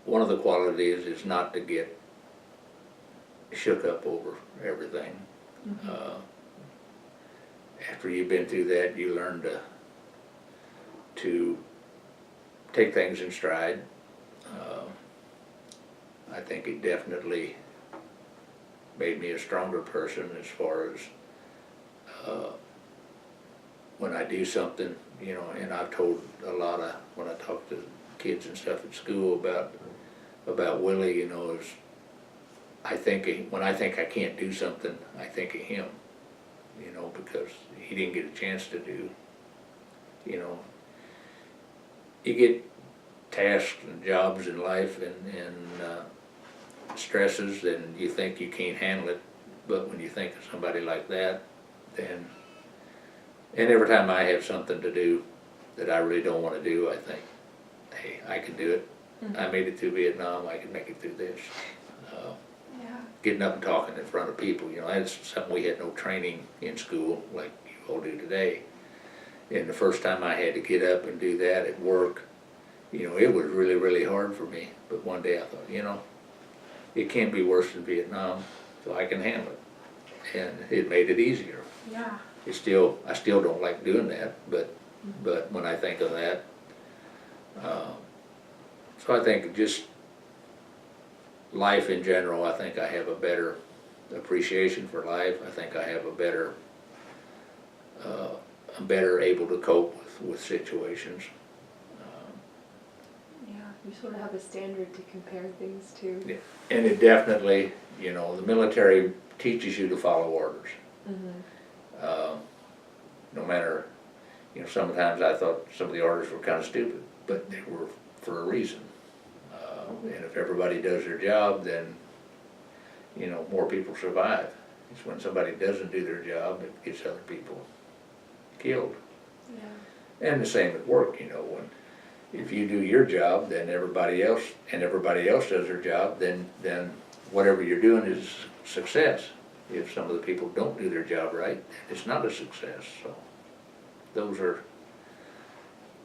one of the qualities is not to get shook up over everything. After you've been through that, you learn to take things in stride. I think it definitely made me a stronger person as far as when I do something, you know, and I've told a lot of, when I talk to kids and stuff at school about Willie, you know, is when I think I can't do something, I think of him, you know, because he didn't get a chance to do, you know, you get tasks and jobs in life and stresses, and you think you can't handle it, but when you think of somebody like that, then, and every time I have something to do that I really don't want to do, I think, hey, I can do it. I made it through Vietnam, I can make it through this. Getting up and talking in front of people, you know, that's something we had no training in school like you all do today. And the first time I had to get up and do that at work, you know, it was really, really hard for me. But one day I thought, you know, it can't be worse than Vietnam, so I can handle it. And it made it easier. Yeah. I still don't like doing that, but when I think of that, so I think just life in general, I think I have a better appreciation for life. I think I have I'm better able to cope with situations. Yeah, you sort of have a standard to compare things to. Yeah. And it definitely, you know, the military teaches you to follow orders. No matter, you know, sometimes I thought some of the orders were kind of stupid, but they were for a reason. And if everybody does their job, then, you know, more people survive. It's when somebody doesn't do their job, it gets other people killed. Yeah. And the same at work, you know, if you do your job, then everybody else does their job, then whatever you're doing is success. If some of the people don't do their job right, it's not a success. So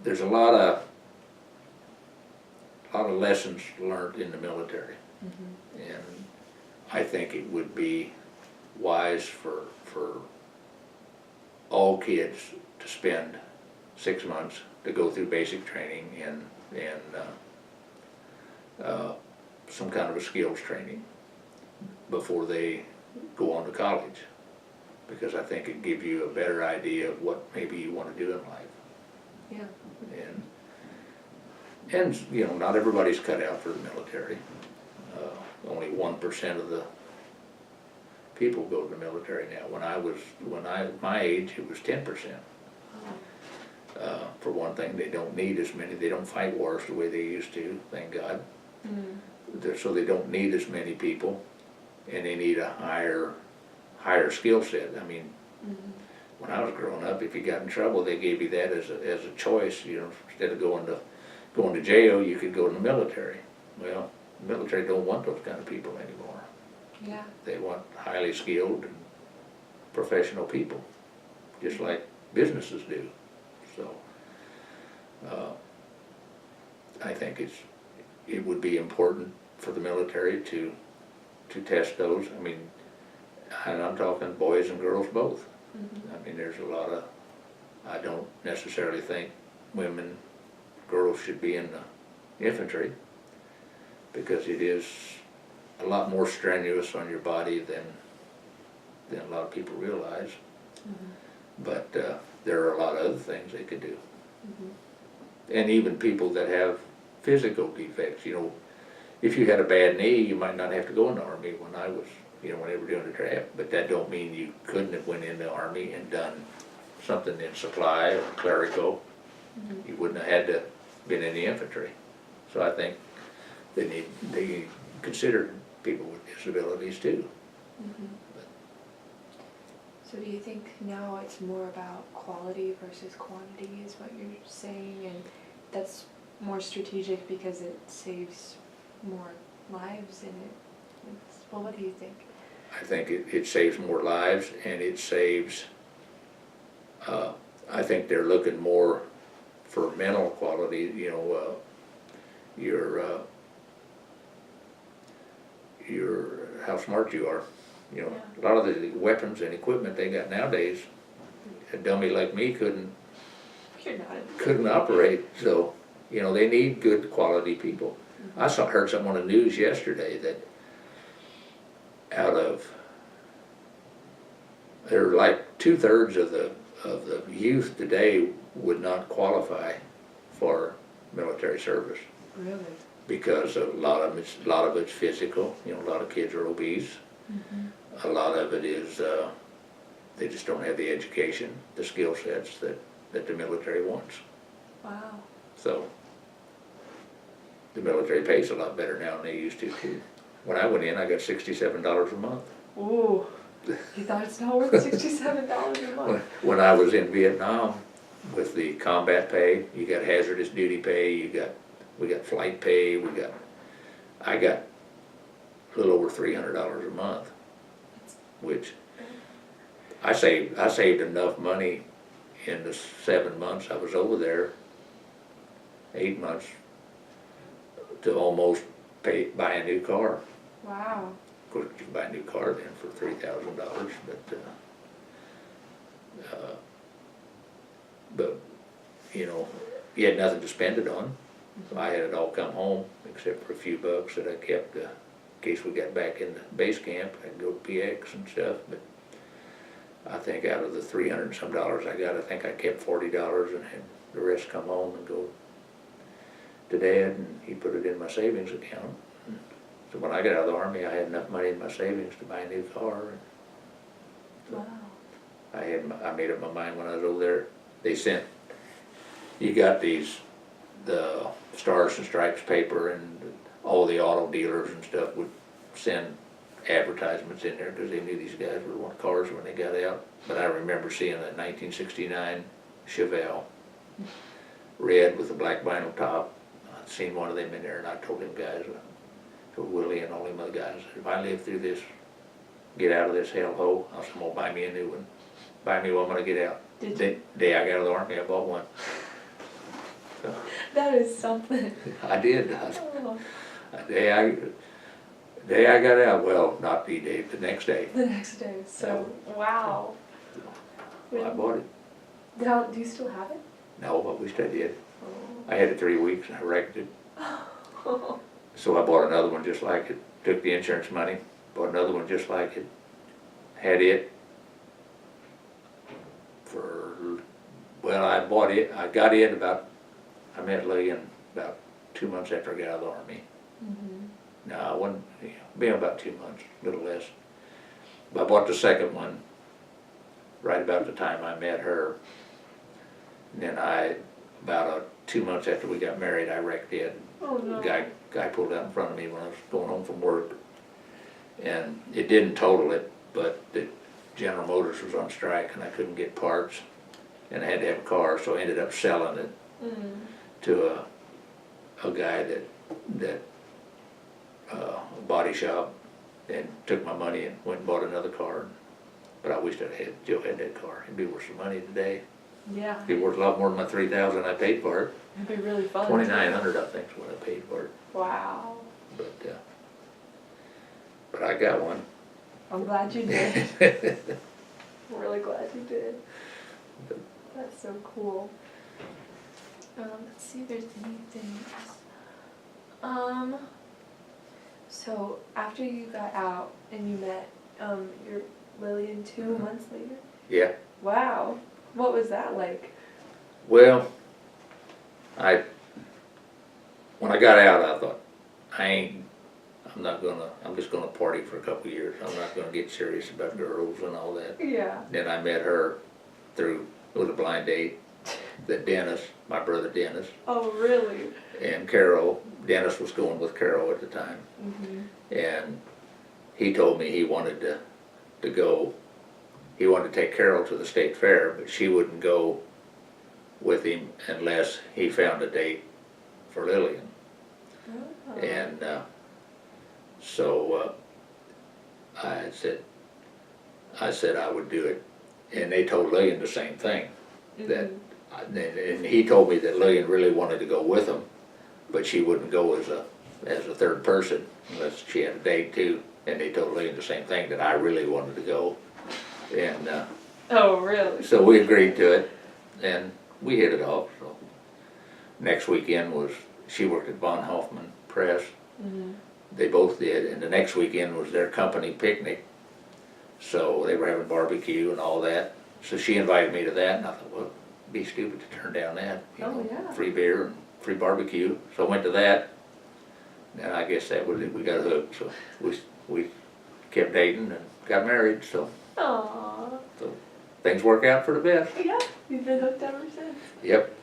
there's a lot of lessons learned in the military. And I think it would be wise for all kids to spend 6 months to go through basic training and some kind of a skills training before they go on to college, because I think it gives you a better idea of what maybe you want to do in life. Yeah. And you know, not everybody's cut out for the military. Only 1% of the people go to the military now. My age, it was 10%. For one thing, they don't need as many. They don't fight wars the way they used to, thank God. So they don't need as many people, and they need a higher skill set. I mean, when I was growing up, if you got in trouble, they gave you that as a choice. You know, instead of going to jail, you could go to the military. Well, the military don't want those kind of people anymore. Yeah. They want highly skilled and professional people, just like businesses do. So I think it would be important for the military to test those. I mean, and I'm talking boys and girls both. I mean, there's a lot of, I don't necessarily think girls should be in the infantry, because it is a lot more strenuous on your body than a lot of people realize. But there are a lot of other things they could do. And even people that have physical defects, you know, if you had a bad knee, you might not have to go in the Army when they were doing the draft, but that don't mean you couldn't have went in the Army and done something in supply or clerical. You wouldn't have had to been in the infantry. So I think they consider people with disabilities too. So do you think now it's more about quality versus quantity is what you're saying, and that's more strategic because it saves more lives and well, what do you think? I think it saves more lives, and it saves, I think they're looking more for mental quality, you know, how smart you are. You know, Yeah. a lot of the weapons and equipment they got nowadays, a dummy like me You're not. couldn't operate, so, you know, they need good quality people. I heard something on the news yesterday that they're like 2/3 of the youth today would not qualify for military service Really? because a lot of it's physical. You know, a lot of kids are obese. A lot of it is they just don't have the education, the skill sets that the military wants. Wow. So the military pays a lot better now than they used to too. When I went in, I got $67 a month. Ooh. You thought it's not worth $67 a month? When I was in Vietnam, with the combat pay, you got hazardous duty pay, we got flight pay, I got a little over $300 a month, which I saved enough money in the 7 months I was over there, 8 months, to almost buy a new car. Wow. Of course, you can buy a new car then for $3,000, but you know, you had nothing to spend it on. So I had it all come home, except for a few bucks that I kept in case we got back in the base camp. I'd go to PX and stuff, but I think out of the $300 and some I got, I think I kept $40 and had the rest come home and go to Dad, and he put it in my savings account. So when I got out of the Army, I had enough money in my savings to buy a new car. And so Wow. I made up my mind when I was over there. They sent, you got the Stars and Stripes paper, and all the auto dealers and stuff would send advertisements in there because they knew these guys would want cars when they got out. But I remember seeing a 1969 Chevelle, red with a black vinyl top. I'd seen one of them in there, and I told them guys, told Willie and all them other guys, if I live through this, get out of this hellhole, I'm gonna buy me a new one. Buy me one when I get out. Did The you? day I got out of the Army, I bought one. So, That is something. I did. Oh. The day I got out, well, not the day, the next day, The next day. So, wow. I bought it. Do you still have it? No, I wished I did. Oh. I had it 3 weeks and I wrecked it. So I bought another one just like it. Took the insurance money, bought another one just like it. Had it for, well, I got it I met Lillian about 2 months after I got out of the Army. No, I wasn't, been about 2 months, a little less. But I bought the second one right about the time I met her. And then about 2 months after we got married, I wrecked it. Oh no. Guy pulled out in front of me when I was going home from work. And it didn't total it, but the General Motors was on strike and I couldn't get parts. And I had to have a car, so I ended up selling it to a guy that body shop, and took my money and went and bought another car. But I wished Joe had that car. It'd be worth some money today. Yeah. It'd be worth a lot more than my $3,000 I paid for it. It'd be really fun. $2,900 I think is what I paid for it. Wow. But I got one. I'm glad you did. I'm really glad you did. That's so cool. Let's see if there's anything else. So after you got out and you met your Lillian 2 months later? Yeah. Wow. What was that like? Well, when I got out, I thought, I'm just gonna party for a couple of years. I'm not gonna get serious about girls and all that. Yeah. Then I met her it was a blind date, that Dennis, my brother Dennis, Oh, really? and Carol. Dennis was going with Carol at the time. And he told me he wanted to go, he wanted to take Carol to the state fair, but she wouldn't go with him unless he found a date for Lillian. Oh. And so I said I would do it, and they told Lillian the same thing. And he told me that Lillian really wanted to go with him, but she wouldn't go as a third person unless she had a date too. And they told Lee the same thing, that I really wanted to go. And Oh, really? so we agreed to it, and we hit it off. So next weekend was, she worked at Von Hoffman Press. Mm-hmm. They both did, and the next weekend was their company picnic. So they were having barbecue and all that. So she invited me to that, and I thought, well, it'd be stupid to turn down that. Yeah. Free beer and free barbecue. So I went to that, and I guess that was it. We got hooked. So we kept dating and got married. So Aww. things work out for the best. Yeah, you've been hooked ever since. Yep.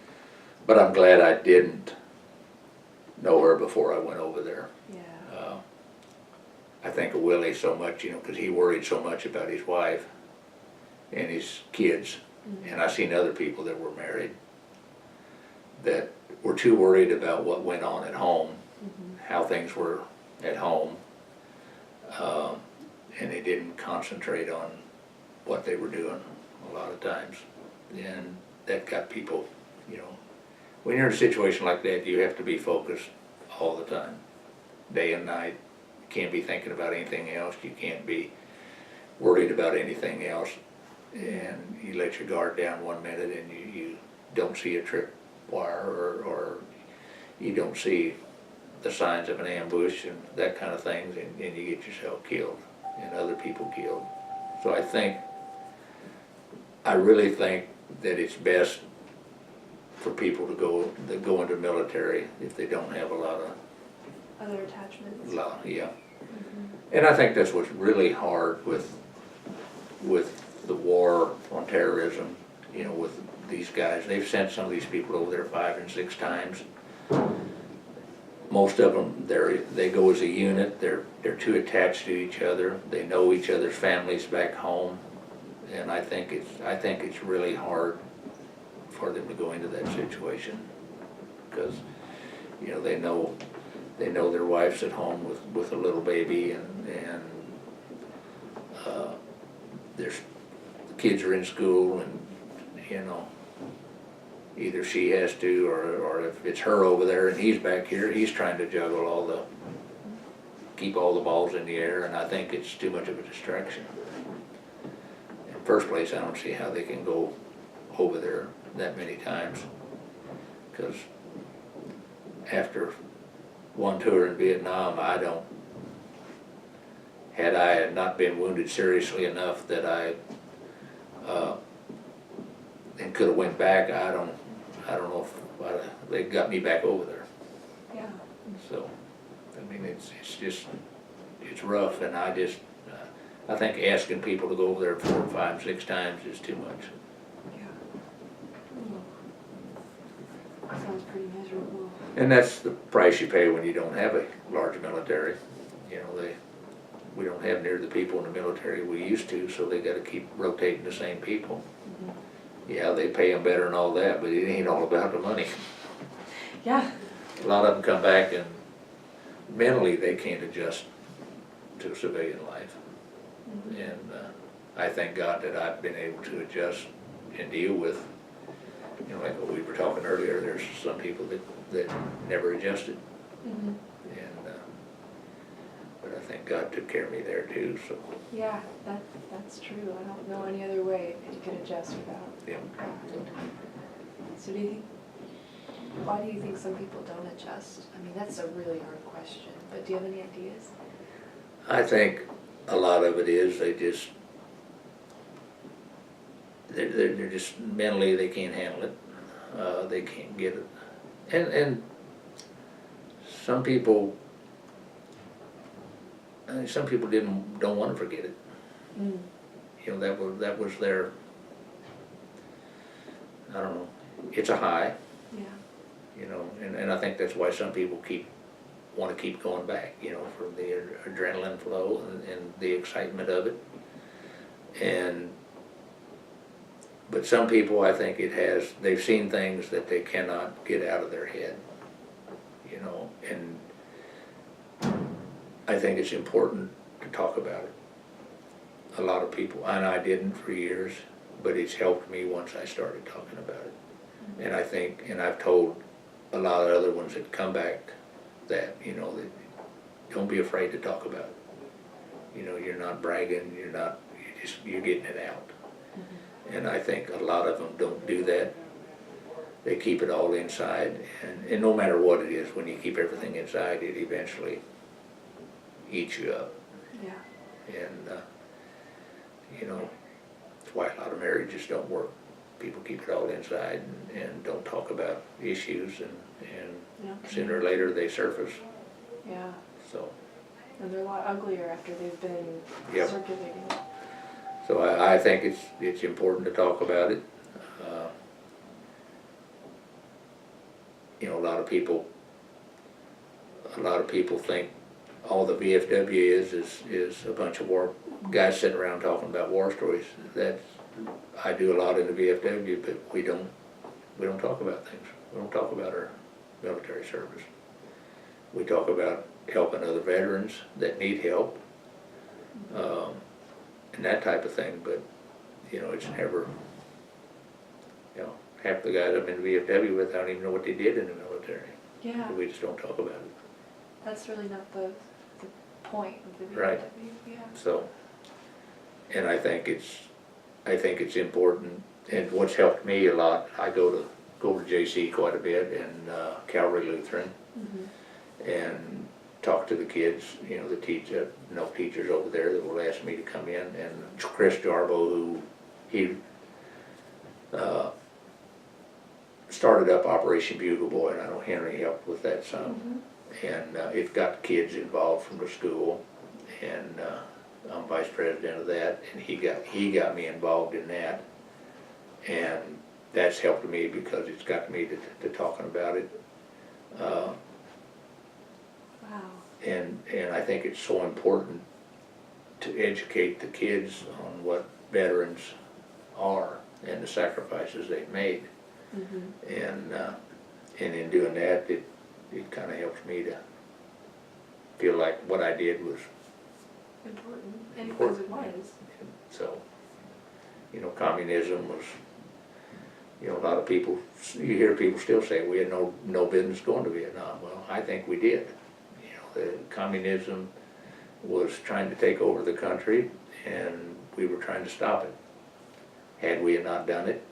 But I'm glad I didn't know her before I went over there. Yeah. I think of Willie so much, because he worried so much about his wife and his kids. Mm-hmm. And I seen other people that were married that were too worried about what went on at home, how things were at home, and they didn't concentrate on what they were doing a lot of times. And that got people, when you're in a situation like that, you have to be focused all the time, day and night. You can't be thinking about anything else. You can't be worried about anything else. And you let your guard down one minute and you don't see a trip wire or you don't see the signs of an ambush and that kind of things, and you get yourself killed and other people killed. So I really think that it's best for people to go into the military if they don't have a lot of Other attachments. yeah. And I think that's what's really hard with the war on terrorism, with these guys. They've sent some of these people over there 5 and 6 times. Most of them, they go as a unit. They're too attached to each other. They know each other's families back home, and I think it's really hard for them to go into that situation because they know their wife's at home with a little baby, and the kids are in school, and either she has to, or if it's her over there and he's back here, he's trying to juggle keep all the balls in the air, and I think it's too much of a distraction. In the first place, I don't see how they can go over there that many times, because after one tour in Vietnam, had I not been wounded seriously enough that I and could have went back, I don't know if they got me back over there. Yeah. So, I mean, it's rough, and I think asking people to go over there 4, 5, 6 times is too much. Yeah. Sounds pretty miserable. And that's the price you pay when you don't have a large military. We don't have near the people in the military we used to, so they got to keep rotating the same people. Yeah, they pay them better and all that, but it ain't all about the money. Yeah. A lot of them come back and mentally they can't adjust to civilian life. And I thank God that I've been able to adjust and deal with, like what we were talking earlier, there's some people that never adjusted. And but I think God took care of me there too, so. Yeah, that's true. I don't know any other way that you can adjust without. Yeah. So why do you think some people don't adjust? I mean, that's a really hard question, but do you have any ideas? I think a lot of it is they're just mentally they can't handle it. They can't get it. And some people don't want to forget it. That was their, I don't know, it's a high. Yeah. And I think that's why some people want to keep going back, from the adrenaline flow and the excitement of it. But some people, I think they've seen things that they cannot get out of their head, and I think it's important to talk about it. A lot of people, and I didn't for years, but it's helped me once I started talking about it. And I think, and I've told a lot of other ones that come back that, that don't be afraid to talk about it. You know, you're not bragging, you're getting it out. And I think a lot of them don't do that. They keep it all inside, and no matter what it is, when you keep everything inside, it eventually eats you up. Yeah. And, you know, that's why a lot of marriages don't work. People keep it all inside and don't talk about issues, and sooner or later they surface. Yeah. So. And they're a lot uglier after they've been circulating. So I think it's important to talk about it. You know, a lot of people think all the VFW is a bunch of guys sitting around talking about war stories. I do a lot in the VFW, but we don't talk about things. We don't talk about our military service. We talk about helping other veterans that need help, and that type of thing, but, you know, it's never, you know, half the guys I'm in the VFW with, I don't even know what they did in the military. Yeah. We just don't talk about it. That's really not the point of the VFW. Right. Yeah. So, and I think it's important, and what's helped me a lot, I go to JC quite a bit, and Calvary Lutheran, and talk to the kids, you know, no teachers over there that will ask me to come in, and Chris Jarbo, he started up Operation Bugle Boy, and I know Henry helped with that some, and it got kids involved from the school, and I'm vice president of that, and he got me involved in that, and that's helped me because it's got me to talking about it. Wow. And I think it's so important to educate the kids on what veterans are and the sacrifices they've made. And in doing that, it kind of helps me to feel like what I did was Important. And important. because it was. So, you know, communism was, you know, a lot of people, you hear people still say we had no business going to Vietnam. Well, I think we did. You know, the communism was trying to take over the country, and we were trying to stop it. Had we not done it,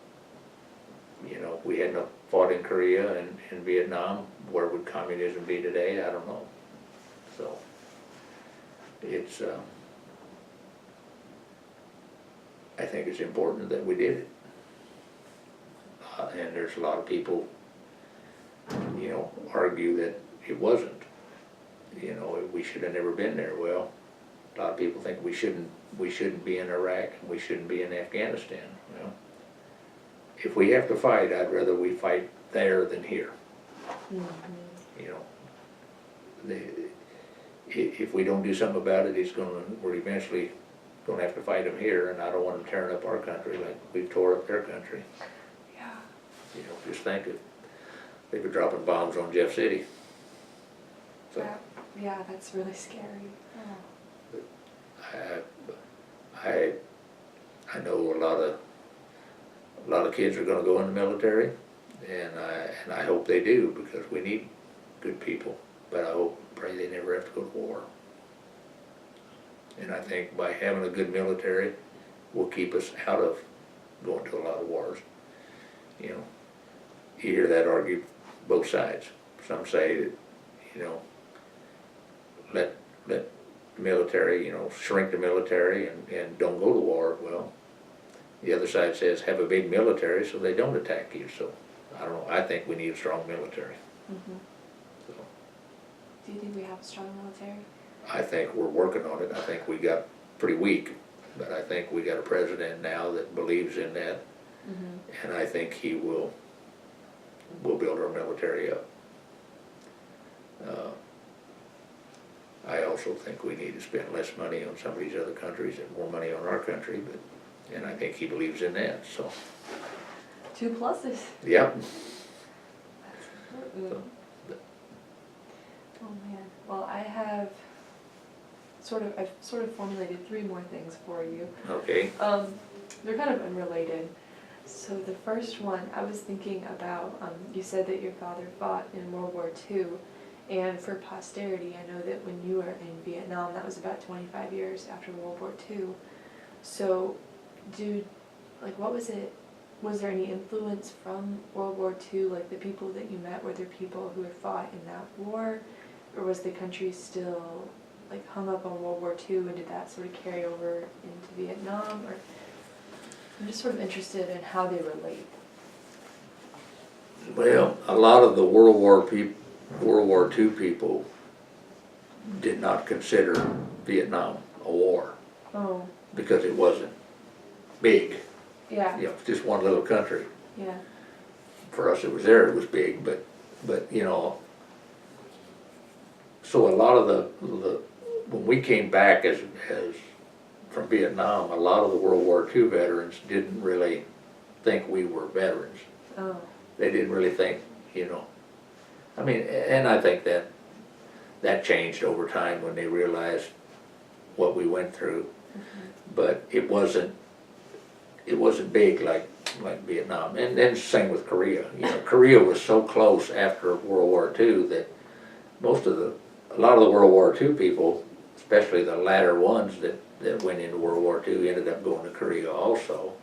you know, we hadn't fought in Korea and in Vietnam, where would communism be today? I don't know. So, it's, I think it's important that we did it. And there's a lot of people, you know, argue that it wasn't. You know, we should have never been there. Well, a lot of people think we shouldn't be in Iraq and we shouldn't be in Afghanistan. Well, if we have to fight, I'd rather we fight there than here. You know, if we don't do something about it, we're eventually going to have to fight them here, and I don't want them tearing up our country like we've tore up their country. Yeah. You know, just think if they were dropping bombs on Jeff City. So, yeah, that's really scary. Oh. I know a lot of kids are going to go in the military, and I hope they do, because we need good people. But I hope and pray they never have to go to war. And I think by having a good military will keep us out of going to a lot of wars. You know, you hear that argued both sides. Some say that, you know, let the military, you know, shrink the military and don't go to war. Well, the other side says have a big military so they don't attack you. So, I don't know, I think we need a strong military. So, do you think we have a strong military? I think we're working on it. I think we got pretty weak, but I think we got a president now that believes in that, and I think he will build our military up. I also think we need to spend less money on some of these other countries and more money on our country, and I think he believes in that. So, 2 pluses. Yep. So, oh man. Well, I've sort of formulated 3 more things for you. Okay. They're kind of unrelated. So the first one, I was thinking about, you said that your father fought in World War II, And for posterity, I know that when you were in Vietnam, that was about 25 years after World War II. So, what was it, was there any influence from World War II? Like the people that you met, were there people who had fought in that war? Or was the country still like hung up on World War II, and did that sort of carry over into Vietnam? Or I'm just sort of interested in how they relate. Well, a lot of the World War II people did not consider Vietnam a war Oh, because it wasn't big. yeah, You know, it's just one little country. yeah. For us, it was big, but you know, so a lot of the when we came back as from Vietnam, a lot of the World War II veterans didn't really think we were veterans. Oh, They didn't really think, you know. I mean, and I think that changed over time when they realized what we went through. But it wasn't big like Vietnam. And then same with Korea. You know, Korea was so close after World War II that a lot of the World War II people, especially the latter ones that went into World War II, ended up going to Korea also.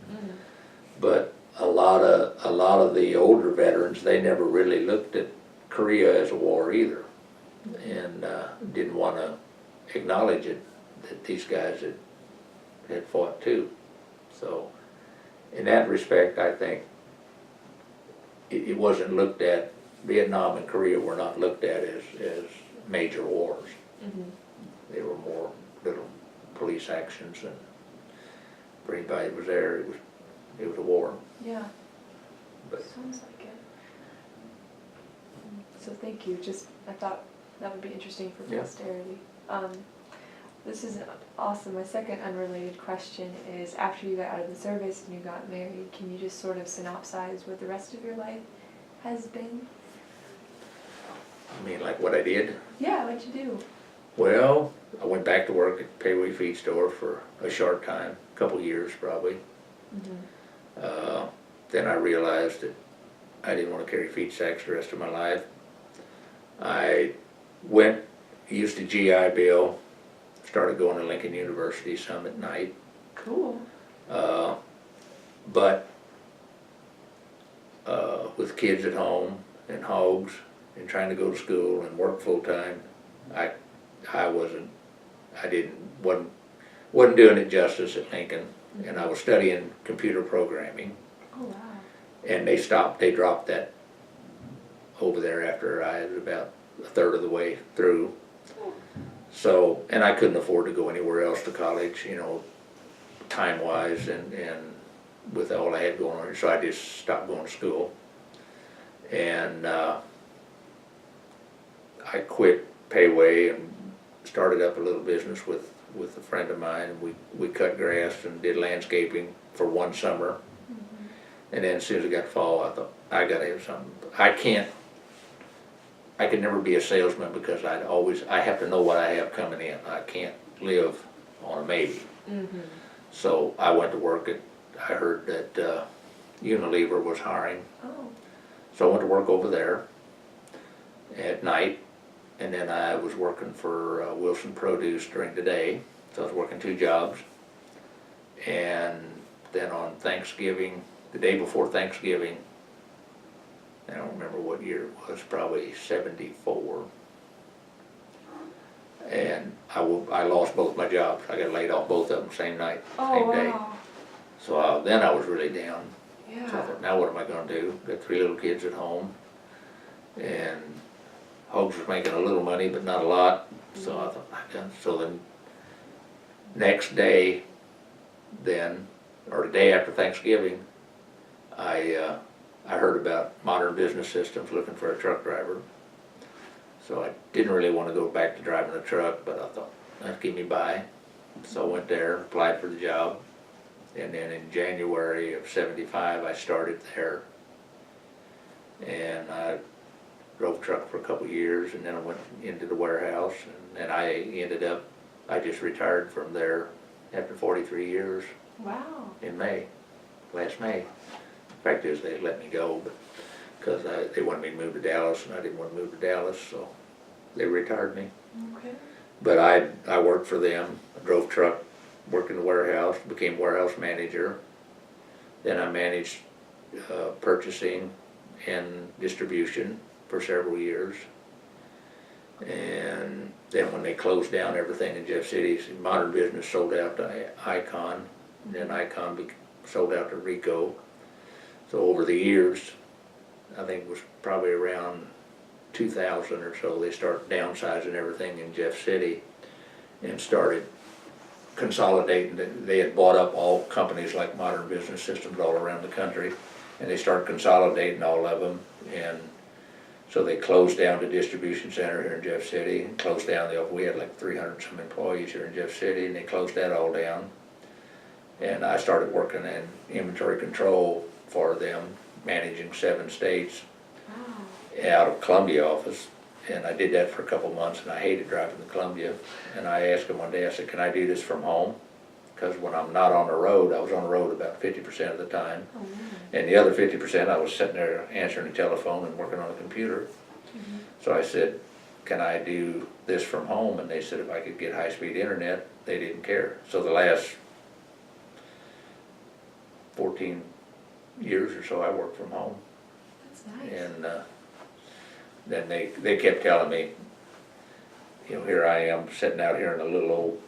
But a lot of the older veterans, they never really looked at Korea as a war either, and didn't want to acknowledge it, that these guys had fought too. So in that respect, I think it wasn't looked at, Vietnam and Korea were not looked at as major wars. They were more little police actions, and for anybody that was there, it was a war. yeah. But Sounds like it. So thank you. Just, I thought that would be interesting for Yeah. posterity. This is awesome. My second unrelated question is, after you got out of the service and you got married, can you just sort of synopsize what the rest of your life has been? I mean, like what I did? Yeah, what'd you do? Well, I went back to work at Payway Feed Store for a short time, a couple years probably. Then I realized that I didn't want to carry feed sacks the rest of my life. I used a GI Bill, started going to Lincoln University some at night. Cool. But with kids at home and hogs and trying to go to school and work full time, I wasn't doing it justice at Lincoln, and I was studying computer programming. Oh, wow. And they dropped that over there after I was about a third of the way through. So, and I couldn't afford to go anywhere else to college, you know, time-wise and with all I had going on, so I just stopped going to school. And I quit Payway and started up a little business with a friend of mine. We cut grass and did landscaping for one summer. And then as soon as it got fall, I thought, I gotta have something. I could never be a salesman because I have to know what I have coming in. I can't live on a maybe. So I went to work I heard that Unilever was hiring. Oh. So I went to work over there at night, and then I was working for Wilson Produce during the day. So I was working 2 jobs. And then on Thanksgiving, the day before Thanksgiving, I don't remember what year it was, probably 74. And I lost both my jobs. I got laid off both of them same night, same day. Wow. So then I was really down. Yeah. So I thought, now what am I going to do? Got 3 little kids at home, and Hogs was making a little money, but not a lot. So I thought, so then next day, or the day after Thanksgiving, I heard about Modern Business Systems looking for a truck driver. So I didn't really want to go back to driving a truck, but I thought, that'd keep me by. So I went there, applied for the job, and then in January of '75 I started there. And I drove a truck for a couple of years, and then I went into the warehouse, and I just retired from there after 43 years. Wow. In last May. Fact is, they let me go, but because they wanted me to move to Dallas, and I didn't want to move to Dallas, so they retired me. Okay. But I worked for them, I drove truck, worked in the warehouse, became warehouse manager. Then I managed purchasing and distribution for several years. And then when they closed down everything in Jeff City, Modern Business sold out to Icon, and then Icon sold out to Rico. So over the years, I think it was probably around 2000 or so, they started downsizing everything in Jeff City and started consolidating. They had bought up all companies like Modern Business Systems all around the country, and they started consolidating all of them. And so they closed down the distribution center here in Jeff City, and closed down we had like 300 some employees here in Jeff City, and they closed that all down. And I started working in inventory control for them, managing 7 states out of Columbia office. And I did that for a couple months, and I hated driving to Columbia. And I asked him one day, I said, can I do this from home? Because when I'm not on the road, I was on the road about 50% of the time. Oh, and the other 50% I was sitting there answering the telephone and working on the computer. So I said, can I do this from home? And they said if I could get high-speed internet, they didn't care. So the last 14 years or so I worked from home. That's nice. And then they kept telling me, here I am sitting out here in a little old,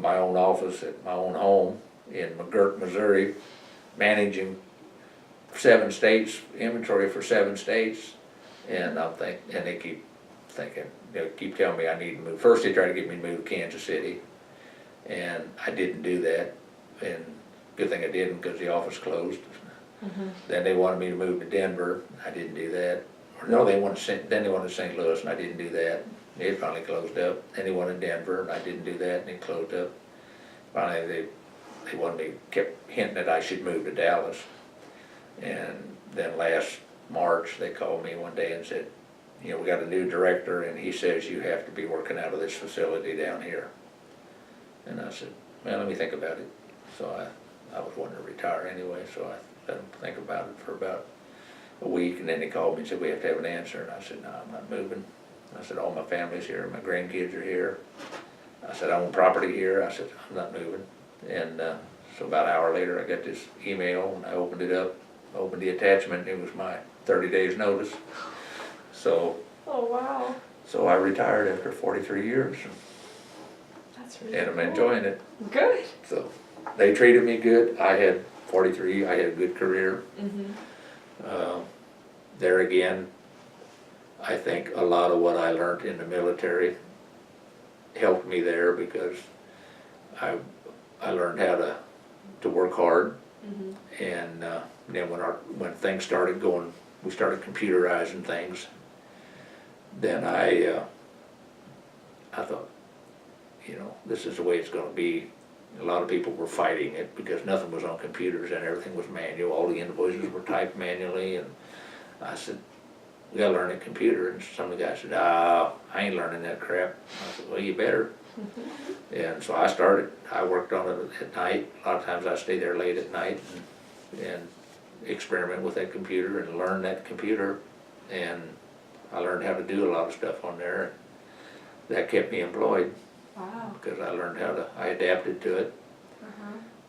my own office at my own home in McGirt, Missouri, managing 7 states, inventory for 7 states, and they keep thinking, they keep telling me I need to move. First they tried to get me to move to Kansas City, and I didn't do that, and good thing I didn't because the office closed. Then they wanted me to move to Denver. I didn't do that. Or no, then they wanted St. Louis, and I didn't do that. It finally closed up. Then they wanted Denver, and I didn't do that, and it closed up. Finally, they wanted me, kept hinting that I should move to Dallas. And then last March, they called me one day and said, we got a new director, and he says you have to be working out of this facility down here. And I said, well, let me think about it. So I was wanting to retire anyway, so I let them think about it for about a week, and then they called me and said we have to have an answer, and I said no, I'm not moving. I said all my family's here, my grandkids are here. I said I own property here. I said I'm not moving. And so about an hour later I got this email, and I opened it up, opened the attachment, and it was my 30 days notice. So oh wow. So I retired after 43 years. That's really and I'm cool. enjoying it. Good. So they treated me good. I had 43, I had a good career. There again, I think a lot of what I learned in the military helped me there, because I learned how to work hard. And then when things started going, we started computerizing things, then I thought, this is the way it's going to be. A lot of people were fighting it because nothing was on computers and everything was manual. All the invoices were typed manually, and I said, we gotta learn a computer. And some of the guys said, I ain't learning that crap. I said, well, you better. And so I worked on it at night. A lot of times I stayed there late at night and experiment with that computer and learn that computer. And I learned how to do a lot of stuff on there. That kept me employed. Wow. Because I adapted to it.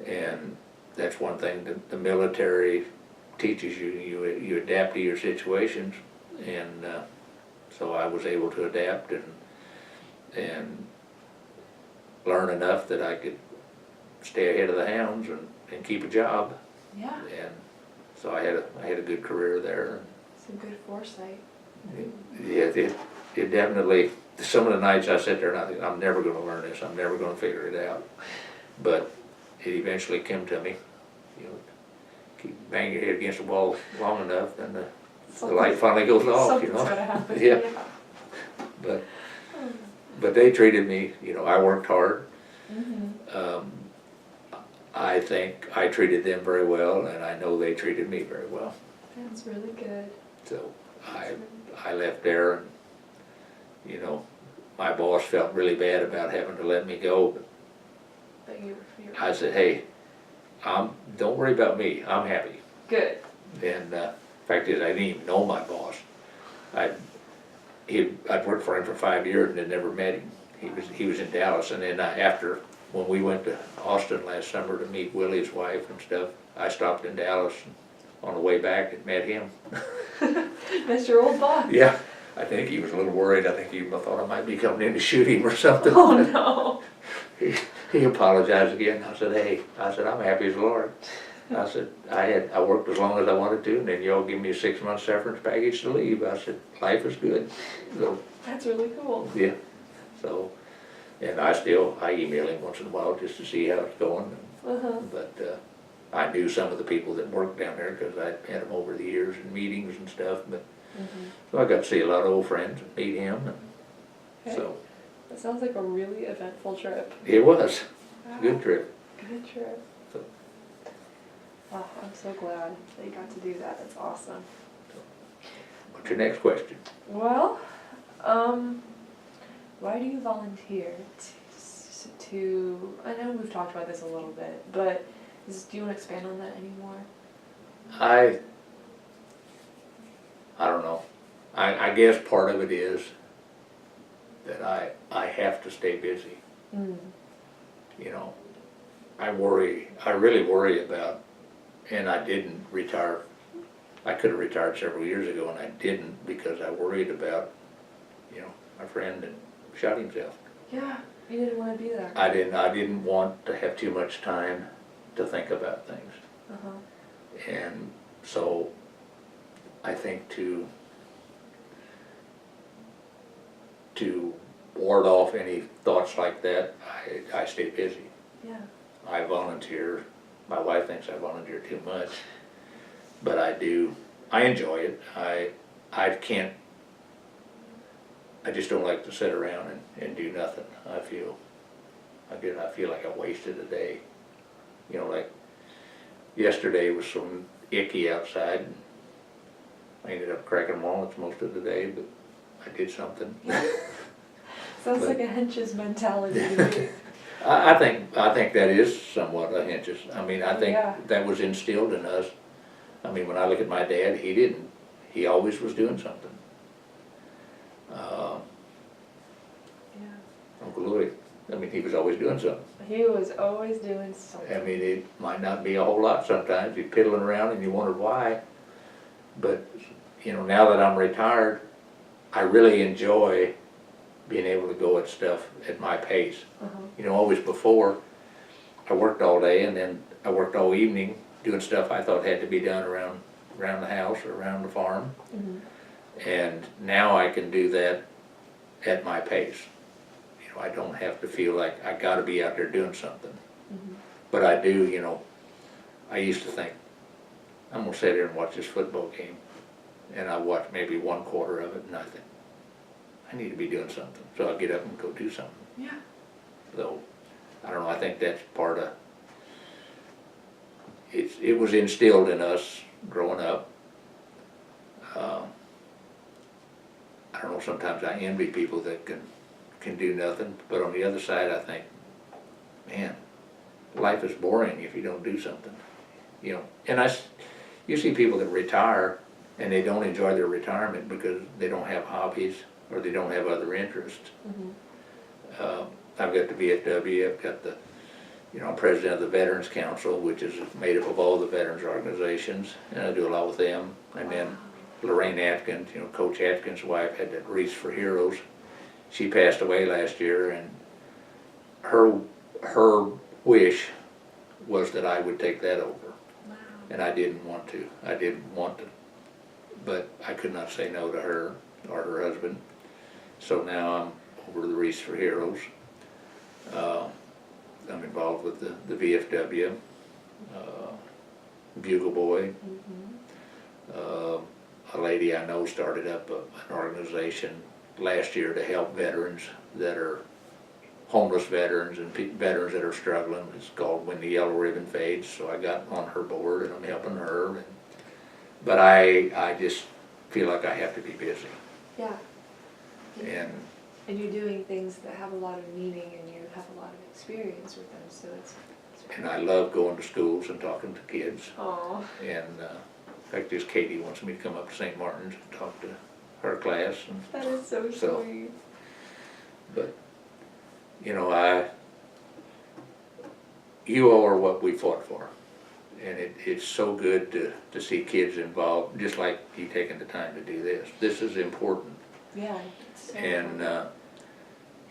And that's one thing that the military teaches you. You adapt to your situations. And so I was able to adapt and learn enough that I could stay ahead of the hounds and keep a job. Yeah. And so I had a good career there. Some good foresight. It definitely, some of the nights I sit there and I think, I'm never going to learn this, I'm never going to figure it out. But it eventually came to me. Keep banging your head against the wall long enough, then the light finally goes off, Something's gotta happen. Yeah. But they treated me, I worked hard. I think I treated them very well, and I know they treated me very well. That's really good. So I left there, and my boss felt really bad about having to let me go, But you're I said, hey, don't worry about me, I'm happy. good. And Fact is, I didn't even know my boss. I'd worked for him for 5 years and had never met him. He was in Dallas, and then when we went to Austin last summer to meet Willie's wife and stuff, I stopped in Dallas and on the way back and met him. That's your old boss. Yeah, I think he was a little worried. I think he thought I might be coming in to shoot him or something. Oh no. He apologized again. I said, hey, I'm happy as the Lord. I said, I worked as long as I wanted to, and then y'all give me a 6-month severance package to leave. I said, life is good. So, That's really cool. yeah. So, and I email him once in a while just to see how it's going. But I knew some of the people that worked down there because I'd met them over the years in meetings and stuff. But so I got to see a lot of old friends and meet him. And Okay. so That sounds like a really eventful trip. it was Wow. a good trip. Good trip. So, Oh, I'm so glad that you got to do that. That's awesome. what's your next question? Well, why do you volunteer to, I know we've talked about this a little bit, but do you want to expand on that anymore? I don't know. I guess part of it is that I have to stay busy. You know, I really worry about, and I didn't retire. I could have retired several years ago and I didn't because I worried about, my friend that shot himself. Yeah, you didn't want to be there. I didn't want to have too much time to think about things. And so I think to ward off any thoughts like that, I stay busy. Yeah. I volunteer. My wife thinks I volunteer too much, but I do. I enjoy it. I just don't like to sit around and do nothing. I feel like I wasted a day. Like yesterday was so icky outside. And I ended up cracking walnuts most of the day, but I did something. Sounds like a Hentges mentality to me. I think that is somewhat a Hentges. I mean, I think Yeah. that was instilled in us. I mean, when I look at my dad, he always was doing something. Uncle Louis, I mean, he was always doing something. He was always doing something. I mean, it might not be a whole lot sometimes. You're piddling around and you wondered why. But, now that I'm retired, I really enjoy being able to go at stuff at my pace. Always before, I worked all day and then I worked all evening doing stuff I thought had to be done around the house or around the farm. And now I can do that at my pace. I don't have to feel like I gotta be out there doing something. But I do, I used to think, I'm gonna sit here and watch this football game. And I watch maybe 1/4 of it and I think, I need to be doing something. So I'll get up and go do something. Yeah. So, I don't know, I think that's part of, it was instilled in us growing up. I don't know, sometimes I envy people that can do nothing, but on the other side I think, man, life is boring if you don't do something. And you see people that retire and they don't enjoy their retirement because they don't have hobbies or they don't have other interests. I've got the VFW, I've got I'm president of the Veterans Council, which is made up of all the veterans organizations, and I do a lot with them. And then Lorraine Atkins, Coach Atkins' wife, had that Wreaths for Heroes. She passed away last year, and her wish was that I would take that over. Wow. And I didn't want to. But I could not say no to her or her husband. So now I'm over the Wreaths for Heroes. I'm involved with the VFW, Bugle Boy. A lady I know started up an organization last year to help veterans that are homeless veterans and veterans that are struggling. It's called When the Yellow Ribbon Fades. So I got on her board and I'm helping her. But I just feel like I have to be busy. Yeah. And you're doing things that have a lot of meaning and you have a lot of experience with them, so it's I love going to schools and talking to kids. Aww. And In fact, this Katie wants me to come up to St. Martin's and talk to her class. And That is so So- sweet. But, you know, you all are what we fought for. And it's so good to see kids involved, just like you taking the time to do this. This is important. Yeah. It's so And,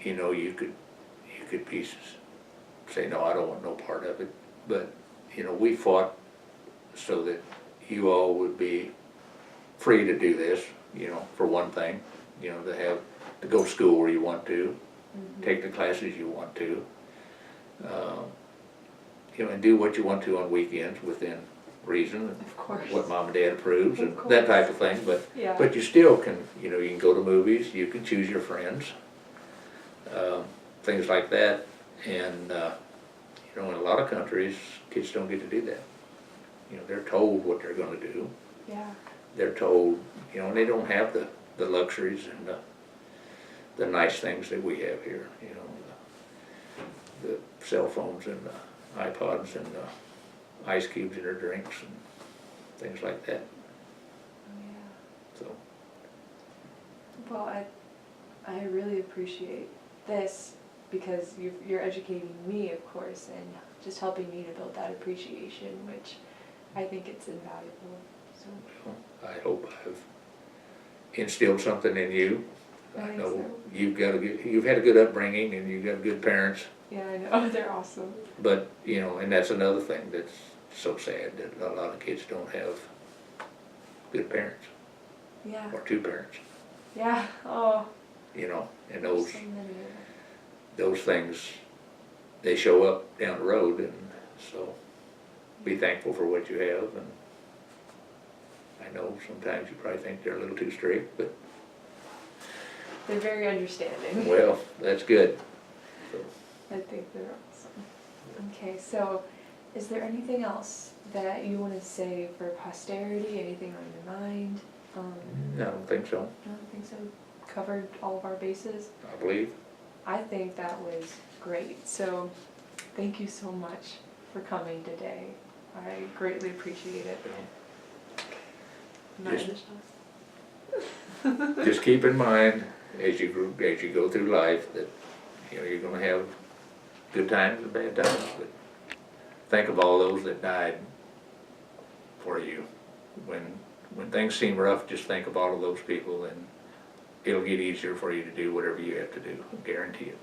you know, you could say, no, I don't want no part of it. But, you know, we fought so that you all would be free to do this, you know, for one thing. You know, to go to school where you want to, take the classes you want to. You know, and do what you want to on weekends within reason. Of course. What mom and dad approves Of and course. that type of thing. Yeah. But you still can, you know, you can go to movies, you can choose your friends, things like that. And, you know, in a lot of countries, kids don't get to do that. You know, they're told what they're gonna do. Yeah. They're told, you know, and they don't have the luxuries and the nice things that we have here, you know, the cell phones and the iPods and the ice cubes in their drinks and things like that, Yeah. so. Well, I really appreciate this because you're educating me, of course, and just helping me to build that appreciation, which I think it's invaluable. So I hope I've instilled something in you. I I think know so. you've had a good upbringing and you've got good parents, Yeah, I know. They're awesome. but, you know, and that's another thing that's so sad, that a lot of kids don't have good parents, Yeah. or two parents, Yeah. Oh. you know, and there's those so many of them. those things, they show up down the road, and so be thankful for what you have. And I know sometimes you probably think they're a little too strict, but They're very understanding. well, that's good. So, I think they're awesome. Okay, so is there anything else that you want to say for posterity? Anything on your mind? I don't think so, I don't think so. Covered all of our bases. I believe. I think that was great. So thank you so much for coming today. I greatly appreciate it. Not Just- in the shop. Just keep in mind, as you go through life, that, you know, you're gonna have good times and bad times, but think of all those that died for you. When things seem rough, just think of all of those people, and it'll get easier for you to do whatever you have to do, I guarantee it.